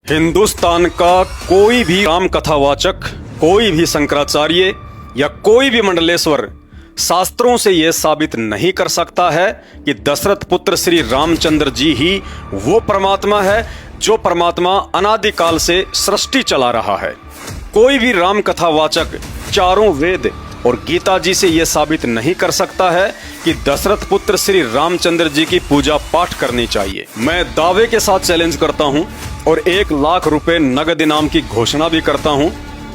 हिंदुस्तान का कोई भी राम कथावाचक, कोई भी शंकराचार्य या कोई भी मंडलेश्वर शास्त्रों से यह साबित नहीं कर सकता है कि दशरथ पुत्र श्री रामचंद्र जी ही वो परमात्मा है जो परमात्मा अनादिकाल से सृष्टि चला रहा है। कोई भी राम कथावाचक चारों वेद और गीता जी से यह साबित नहीं कर सकता है कि दशरथ पुत्र श्री रामचंद्र जी की पूजा पाठ करनी चाहिए। मैं दावे के साथ चैलेंज करता हूं और 1,00,000 रुपए नगद इनाम की घोषणा भी करता हूं,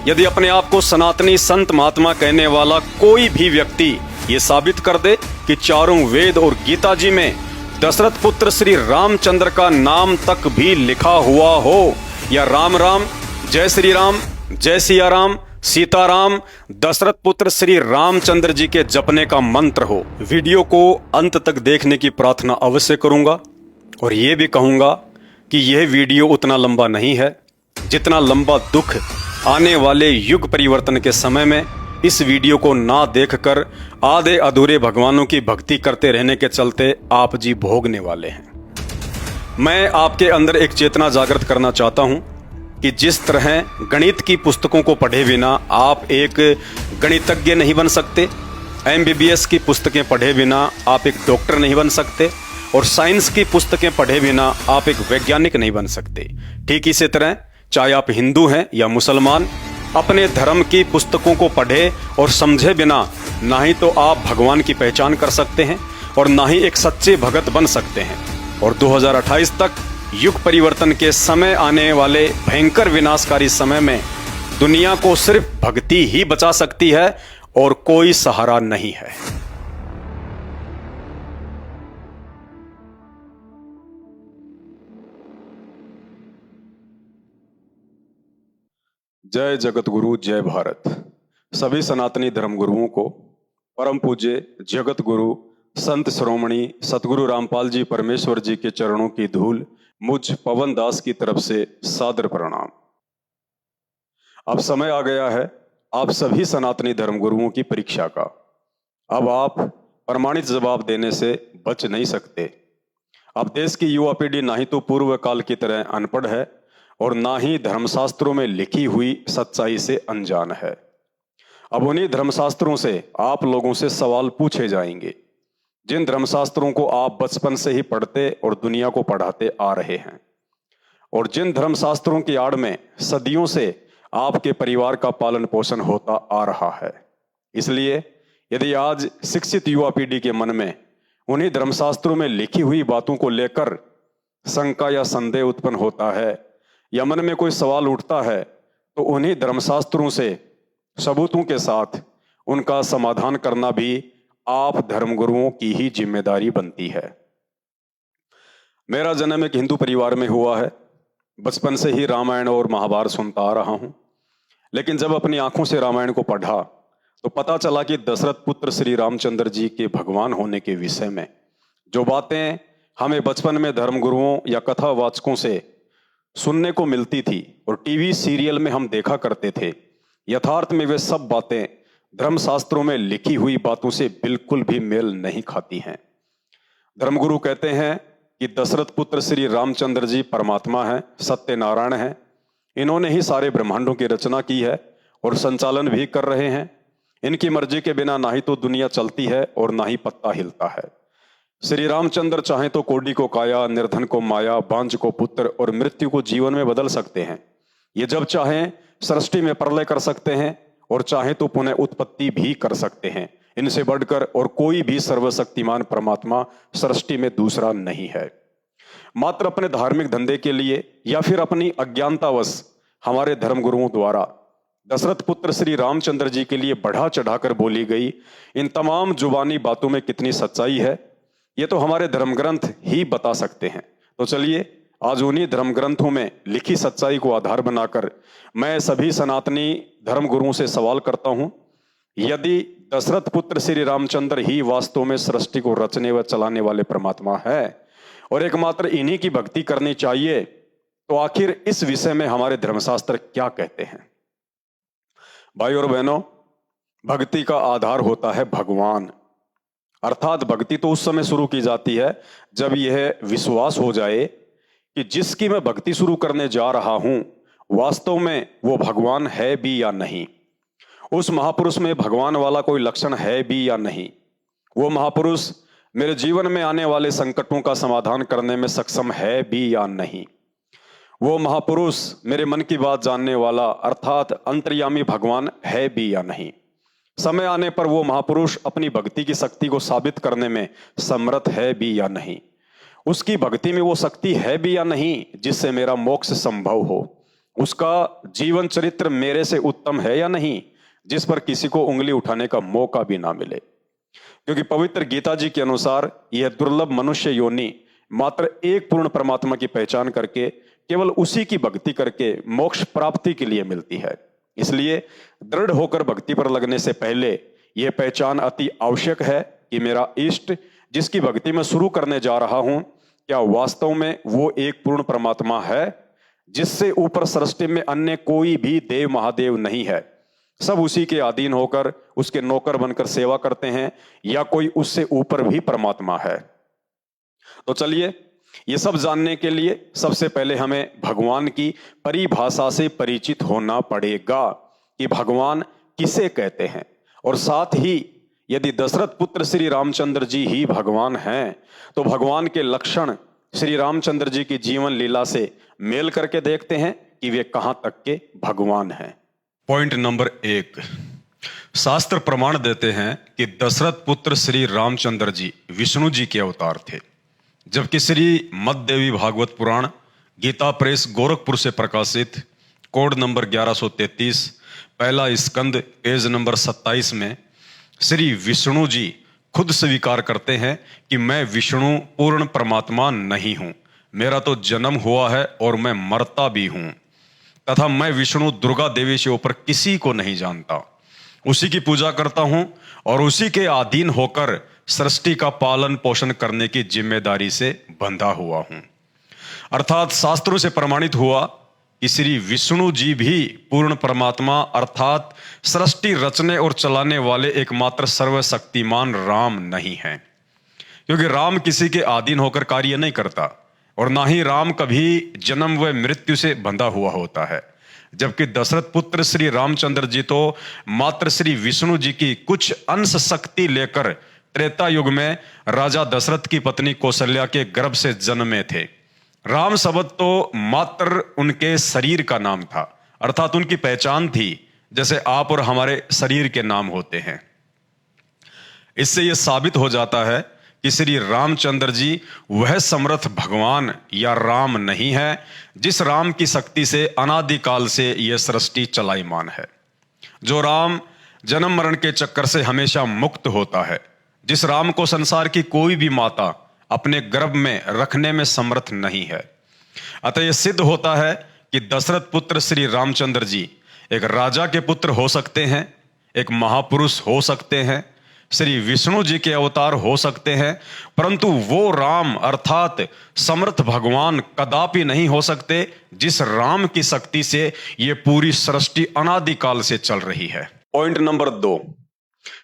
यदि अपने आप को सनातनी संत महात्मा कहने वाला कोई भी व्यक्ति ये साबित कर दे कि चारों वेद और गीता जी में दशरथ पुत्र श्री रामचंद्र का नाम तक भी लिखा हुआ हो, या राम राम, जय श्री राम, जय सिया राम, सीताराम, दशरथ पुत्र श्री रामचंद्र जी के जपने का मंत्र हो। वीडियो को अंत तक देखने की प्रार्थना अवश्य करूंगा और ये भी कहूंगा कि यह वीडियो उतना लंबा नहीं है जितना लंबा दुख आने वाले युग परिवर्तन के समय में इस वीडियो को ना देखकर आधे अधूरे भगवानों की भक्ति करते रहने के चलते आप जी भोगने वाले हैं। मैं आपके अंदर एक चेतना जागृत करना चाहता हूं कि जिस तरह गणित की पुस्तकों को पढ़े बिना आप एक गणितज्ञ नहीं बन सकते, MBBS की पुस्तकें पढ़े बिना आप एक डॉक्टर नहीं बन सकते, और साइंस की पुस्तकें पढ़े बिना आप एक वैज्ञानिक नहीं बन सकते, ठीक इसी तरह चाहे आप हिंदू हैं या मुसलमान, अपने धर्म की पुस्तकों को पढ़े और समझे बिना ना ही तो आप भगवान की पहचान कर सकते हैं और ना ही एक सच्चे भगत बन सकते हैं। और 2028 तक युग परिवर्तन के समय आने वाले भयंकर विनाशकारी समय में दुनिया को सिर्फ भक्ति ही बचा सकती है और कोई सहारा नहीं है। जय जगत गुरु, जय भारत। सभी सनातनी धर्म गुरुओं को परम पूज्य जगत गुरु संत श्रोमणी सतगुरु रामपाल जी परमेश्वर जी के चरणों की धूल मुझ पवन दास की तरफ से सादर प्रणाम। अब समय आ गया है आप सभी सनातनी धर्म गुरुओं की परीक्षा का। अब आप प्रमाणित जवाब देने से बच नहीं सकते। अब देश की युवा पीढ़ी ना ही तो पूर्व काल की तरह अनपढ़ है और ना ही धर्मशास्त्रों में लिखी हुई सच्चाई से अनजान है। अब उन्हीं धर्मशास्त्रों से आप लोगों से सवाल पूछे जाएंगे जिन धर्मशास्त्रों को आप बचपन से ही पढ़ते और दुनिया को पढ़ाते आ रहे हैं, और जिन धर्मशास्त्रों की आड़ में सदियों से आपके परिवार का पालन पोषण होता आ रहा है। इसलिए यदि आज शिक्षित युवा पीढ़ी के मन में उन्हीं धर्मशास्त्रों में लिखी हुई बातों को लेकर शंका या संदेह उत्पन्न होता है या मन में कोई सवाल उठता है, तो उन्हीं धर्मशास्त्रों से सबूतों के साथ उनका समाधान करना भी आप धर्मगुरुओं की ही जिम्मेदारी बनती है। मेरा जन्म एक हिंदू परिवार में हुआ है। बचपन से ही रामायण और महाभारत सुनता आ रहा हूं, लेकिन जब अपनी आंखों से रामायण को पढ़ा तो पता चला कि दशरथ पुत्र श्री रामचंद्र जी के भगवान होने के विषय में जो बातें हमें बचपन में धर्मगुरुओं या कथावाचकों से सुनने को मिलती थी और टीवी सीरियल में हम देखा करते थे, यथार्थ में वे सब बातें धर्मशास्त्रों में लिखी हुई बातों से बिल्कुल भी मेल नहीं खाती हैं। धर्मगुरु कहते हैं कि दशरथ पुत्र श्री रामचंद्र जी परमात्मा हैं, सत्यनारायण हैं। इन्होंने ही सारे ब्रह्मांडों की रचना की है और संचालन भी कर रहे हैं। इनकी मर्जी के बिना ना ही तो दुनिया चलती है और ना ही पत्ता हिलता है। श्री रामचंद्र चाहे तो कोडी को काया, निर्धन को माया, बांझ को पुत्र और मृत्यु को जीवन में बदल सकते हैं। ये जब चाहें सृष्टि में प्रलय कर सकते हैं और चाहे तो पुनः उत्पत्ति भी कर सकते हैं। इनसे बढ़कर और कोई भी सर्वशक्तिमान परमात्मा सृष्टि में दूसरा नहीं है। मात्र अपने धार्मिक धंधे के लिए या फिर अपनी अज्ञानतावश हमारे धर्मगुरुओं द्वारा दशरथ पुत्र श्री रामचंद्र जी के लिए बढ़ा चढ़ाकर बोली गई इन तमाम जुबानी बातों में कितनी सच्चाई है, ये तो हमारे धर्म ग्रंथ ही बता सकते हैं। तो चलिए आज उन्हीं धर्म ग्रंथों में लिखी सच्चाई को आधार बनाकर मैं सभी सनातनी धर्म गुरुओं से सवाल करता हूं, यदि दशरथ पुत्र श्री रामचंद्र ही वास्तव में सृष्टि को रचने व चलाने वाले परमात्मा है और एकमात्र इन्हीं की भक्ति करनी चाहिए, तो आखिर इस विषय में हमारे धर्मशास्त्र क्या कहते हैं। भाई और बहनों, भक्ति का आधार होता है भगवान, अर्थात भक्ति तो उस समय शुरू की जाती है जब यह विश्वास हो जाए कि कि जिसकी मैं भक्ति शुरू करने जा रहा हूं वास्तव में वो भगवान है भी या नहीं, उस महापुरुष में भगवान वाला कोई लक्षण है भी या नहीं, वो महापुरुष मेरे जीवन में आने वाले संकटों का समाधान करने में सक्षम है भी या नहीं, वो महापुरुष मेरे मन की बात जानने वाला अर्थात अंतर्यामी भगवान है भी या नहीं। समय आने पर वो महापुरुष अपनी भक्ति की शक्ति को साबित करने में समर्थ है भी या नहीं, उसकी भक्ति में वो शक्ति है भी या नहीं जिससे मेरा मोक्ष संभव हो, उसका जीवन चरित्र मेरे से उत्तम है या नहीं जिस पर किसी को उंगली उठाने का मौका भी ना मिले। क्योंकि पवित्र गीता जी के अनुसार यह दुर्लभ मनुष्य योनि मात्र एक पूर्ण परमात्मा की पहचान करके केवल उसी की भक्ति करके मोक्ष प्राप्ति के लिए मिलती है। इसलिए दृढ़ होकर भक्ति पर लगने से पहले यह पहचान अति आवश्यक है कि मेरा इष्ट जिसकी भक्ति में शुरू करने जा रहा हूं क्या वास्तव में वो एक पूर्ण परमात्मा है जिससे ऊपर सृष्टि में अन्य कोई भी देव महादेव नहीं है, सब उसी के अधीन होकर उसके नौकर बनकर सेवा करते हैं, या कोई उससे ऊपर भी परमात्मा है। तो चलिए ये सब जानने के लिए सबसे पहले हमें भगवान की परिभाषा से परिचित होना पड़ेगा कि भगवान किसे कहते हैं, और साथ ही यदि दशरथ पुत्र श्री रामचंद्र जी ही भगवान हैं तो भगवान के लक्षण श्री रामचंद्र जी की जीवन लीला से मेल करके देखते हैं कि वे कहां तक के भगवान हैं। पॉइंट नंबर 1, शास्त्र प्रमाण देते हैं कि दशरथ पुत्र श्री रामचंद्र जी विष्णु जी के अवतार थे, जबकि श्री मददेवी भागवत पुराण गीता प्रेस गोरखपुर से प्रकाशित कोड नंबर 1133 पहला स्कंद पेज नंबर 27 में श्री विष्णु जी खुद स्वीकार करते हैं कि मैं विष्णु पूर्ण परमात्मा नहीं हूं, मेरा तो जन्म हुआ है और मैं मरता भी हूं, तथा मैं विष्णु दुर्गा देवी से ऊपर किसी को नहीं जानता, उसी की पूजा करता हूं और उसी के अधीन होकर सृष्टि का पालन पोषण करने की जिम्मेदारी से बंधा हुआ हूं। अर्थात शास्त्रों से प्रमाणित हुआ कि श्री विष्णु जी भी पूर्ण परमात्मा अर्थात सृष्टि रचने और चलाने वाले एकमात्र सर्वशक्तिमान राम नहीं हैं, क्योंकि राम किसी के अधीन होकर कार्य नहीं करता और ना ही राम कभी जन्म व मृत्यु से बंधा हुआ होता है, जबकि दशरथ पुत्र श्री रामचंद्र जी तो मात्र श्री विष्णु जी की कुछ अंश शक्ति लेकर त्रेता युग में राजा दशरथ की पत्नी कौशल्या के गर्भ से जन्मे थे। राम शब्द तो मात्र उनके शरीर का नाम था, अर्थात उनकी पहचान थी, जैसे आप और हमारे शरीर के नाम होते हैं। इससे यह साबित हो जाता है कि श्री रामचंद्र जी वह समर्थ भगवान या राम नहीं है जिस राम की शक्ति से अनादिकाल से यह सृष्टि चलायमान है, जो राम जन्म मरण के चक्कर से हमेशा मुक्त होता है, जिस राम को संसार की कोई भी माता अपने गर्भ में रखने में समर्थ नहीं है। अतः यह सिद्ध होता है कि दशरथ पुत्र श्री रामचंद्र जी एक राजा के पुत्र हो सकते हैं, एक महापुरुष हो सकते हैं, श्री विष्णु जी के अवतार हो सकते हैं, परंतु वो राम अर्थात समर्थ भगवान कदापि नहीं हो सकते जिस राम की शक्ति से ये पूरी सृष्टि अनादिकाल से चल रही है। पॉइंट नंबर 2,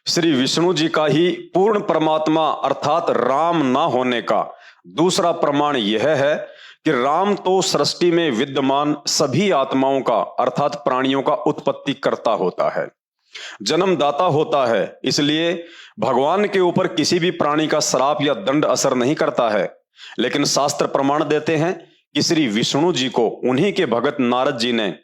श्री विष्णु जी का ही पूर्ण परमात्मा अर्थात राम ना होने का दूसरा प्रमाण यह है कि राम तो सृष्टि में विद्यमान सभी आत्माओं का अर्थात प्राणियों का उत्पत्ति करता होता है, जन्मदाता होता है, इसलिए भगवान के ऊपर किसी भी प्राणी का श्राप या दंड असर नहीं करता है। लेकिन शास्त्र प्रमाण देते हैं कि श्री विष्णु जी को उन्हीं के भगत नारद जी ने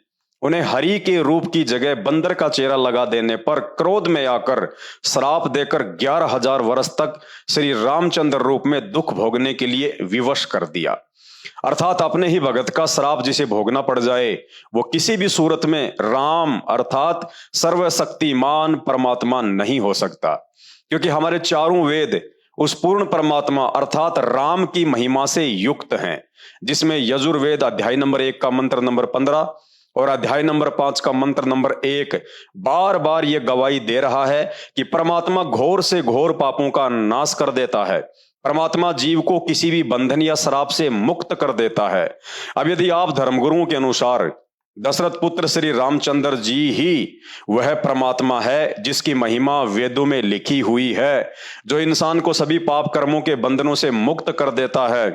उन्हें हरि के रूप की जगह बंदर का चेहरा लगा देने पर क्रोध में आकर श्राप देकर 11,000 वर्ष तक श्री रामचंद्र रूप में दुख भोगने के लिए विवश कर दिया। अर्थात अपने ही भगत का श्राप जिसे भोगना पड़ जाए वो किसी भी सूरत में राम अर्थात सर्वशक्तिमान परमात्मा नहीं हो सकता, क्योंकि हमारे चारों वेद उस पूर्ण परमात्मा अर्थात राम की महिमा से युक्त हैं, जिसमें यजुर्वेद अध्याय नंबर 1 का मंत्र नंबर 15 और अध्याय नंबर 5 का मंत्र नंबर 1 बार बार यह गवाही दे रहा है कि परमात्मा घोर से घोर पापों का नाश कर देता है, परमात्मा जीव को किसी भी बंधन या श्राप से मुक्त कर देता है। अब यदि आप धर्मगुरुओं के अनुसार दशरथ पुत्र श्री रामचंद्र जी ही वह परमात्मा है जिसकी महिमा वेदों में लिखी हुई है, जो इंसान को सभी पाप कर्मों के बंधनों से मुक्त कर देता है,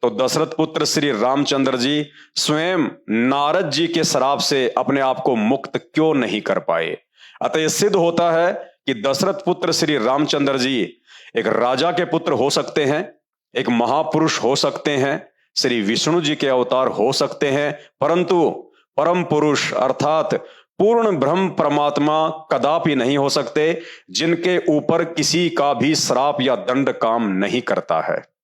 तो दशरथ पुत्र श्री रामचंद्र जी स्वयं नारद जी के श्राप से अपने आप को मुक्त क्यों नहीं कर पाए। अतः यह सिद्ध होता है कि दशरथ पुत्र श्री रामचंद्र जी एक राजा के पुत्र हो सकते हैं, एक महापुरुष हो सकते हैं, श्री विष्णु जी के अवतार हो सकते हैं, परंतु परम पुरुष अर्थात पूर्ण ब्रह्म परमात्मा कदापि नहीं हो सकते, जिनके ऊपर किसी का भी श्राप या दंड काम नहीं करता है।